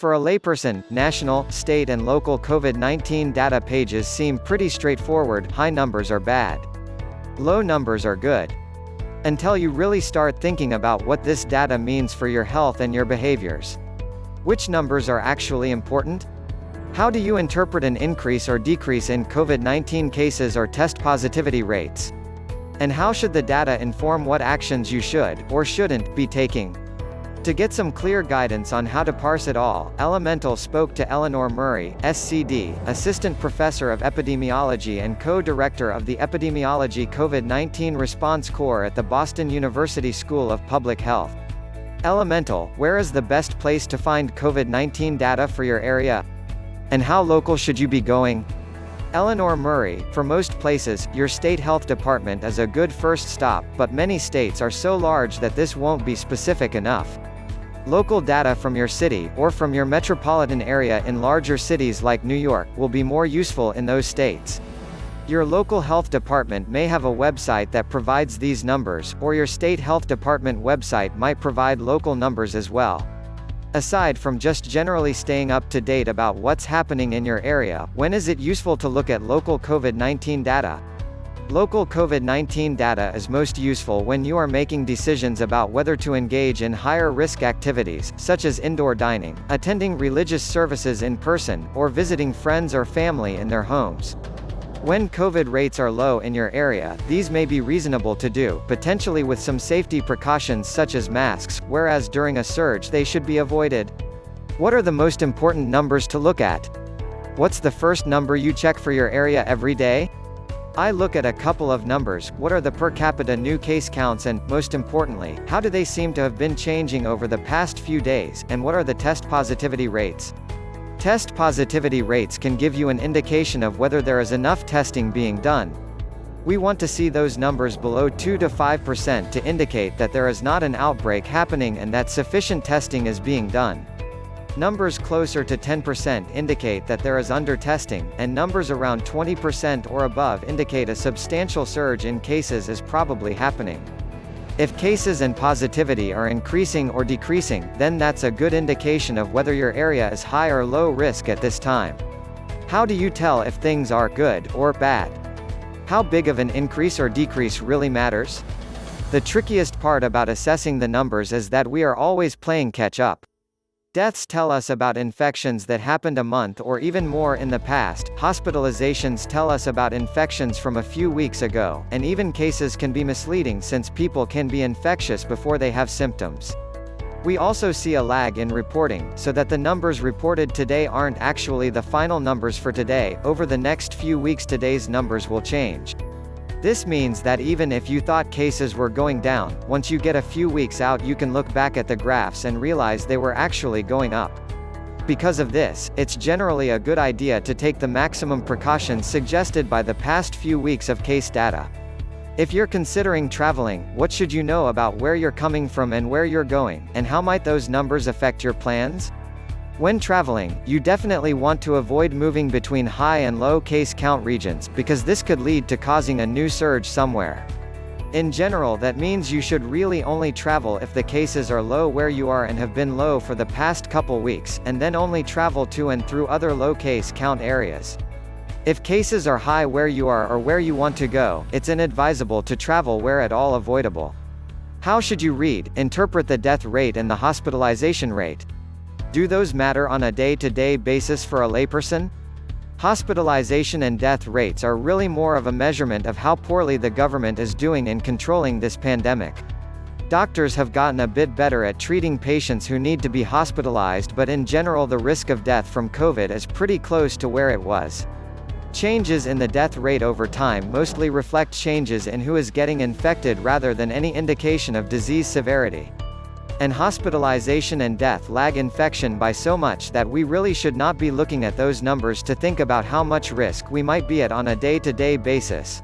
For a layperson, national, state and local COVID-19 data pages seem pretty straightforward. High numbers are bad. Low numbers are good. Until you really start thinking about what this data means for your health and your behaviors. Which numbers are actually important? How do you interpret an increase or decrease in COVID-19 cases or test positivity rates? And how should the data inform what actions you should, or shouldn't, be taking? To get some clear guidance on how to parse it all, Elemental spoke to Eleanor Murray, SCD, Assistant Professor of Epidemiology and Co-Director of the Epidemiology COVID-19 Response Corps at the Boston University School of Public Health. Elemental, where is the best place to find COVID-19 data for your area? And how local should you be going? Eleanor Murray, for most places, your state health department is a good first stop, but many states are so large that this won't be specific enough. Local data from your city, or from your metropolitan area in larger cities like New York, will be more useful in those states. Your local health department may have a website that provides these numbers, or your state health department website might provide local numbers as well. Aside from just generally staying up to date about what's happening in your area, when is it useful to look at local COVID-19 data? Local COVID-19 data is most useful when you are making decisions about whether to engage in higher risk activities, such as indoor dining, attending religious services in person, or visiting friends or family in their homes. When COVID rates are low in your area, these may be reasonable to do, potentially with some safety precautions such as masks, whereas during a surge they should be avoided. What are the most important numbers to look at? What's the first number you check for your area every day? I look at a couple of numbers. What are the per capita new case counts and, most importantly, how do they seem to have been changing over the past few days, and what are the test positivity rates? Test positivity rates can give you an indication of whether there is enough testing being done. We want to see those numbers below 2 to 5% to indicate that there is not an outbreak happening and that sufficient testing is being done. Numbers closer to 10% indicate that there is under-testing, and numbers around 20% or above indicate a substantial surge in cases is probably happening. If cases and positivity are increasing or decreasing, then that's a good indication of whether your area is high or low risk at this time. How do you tell if things are good or bad? How big of an increase or decrease really matters? The trickiest part about assessing the numbers is that we are always playing catch-up. Deaths tell us about infections that happened a month or even more in the past, hospitalizations tell us about infections from a few weeks ago, and even cases can be misleading since people can be infectious before they have symptoms. We also see a lag in reporting, so that the numbers reported today aren't actually the final numbers for today. Over the next few weeks today's numbers will change. This means that even if you thought cases were going down, once you get a few weeks out you can look back at the graphs and realize they were actually going up. Because of this, it's generally a good idea to take the maximum precautions suggested by the past few weeks of case data. If you're considering traveling, what should you know about where you're coming from and where you're going, and how might those numbers affect your plans? When traveling, you definitely want to avoid moving between high and low case count regions, because this could lead to causing a new surge somewhere. In general, that means you should really only travel if the cases are low where you are and have been low for the past couple weeks, and then only travel to and through other low case count areas. If cases are high where you are or where you want to go, it's inadvisable to travel where at all avoidable. How should you interpret the death rate and the hospitalization rate? Do those matter on a day-to-day basis for a layperson? Hospitalization and death rates are really more of a measurement of how poorly the government is doing in controlling this pandemic. Doctors have gotten a bit better at treating patients who need to be hospitalized, but in general the risk of death from COVID is pretty close to where it was. Changes in the death rate over time mostly reflect changes in who is getting infected rather than any indication of disease severity. And hospitalization and death lag infection by so much that we really should not be looking at those numbers to think about how much risk we might be at on a day-to-day basis.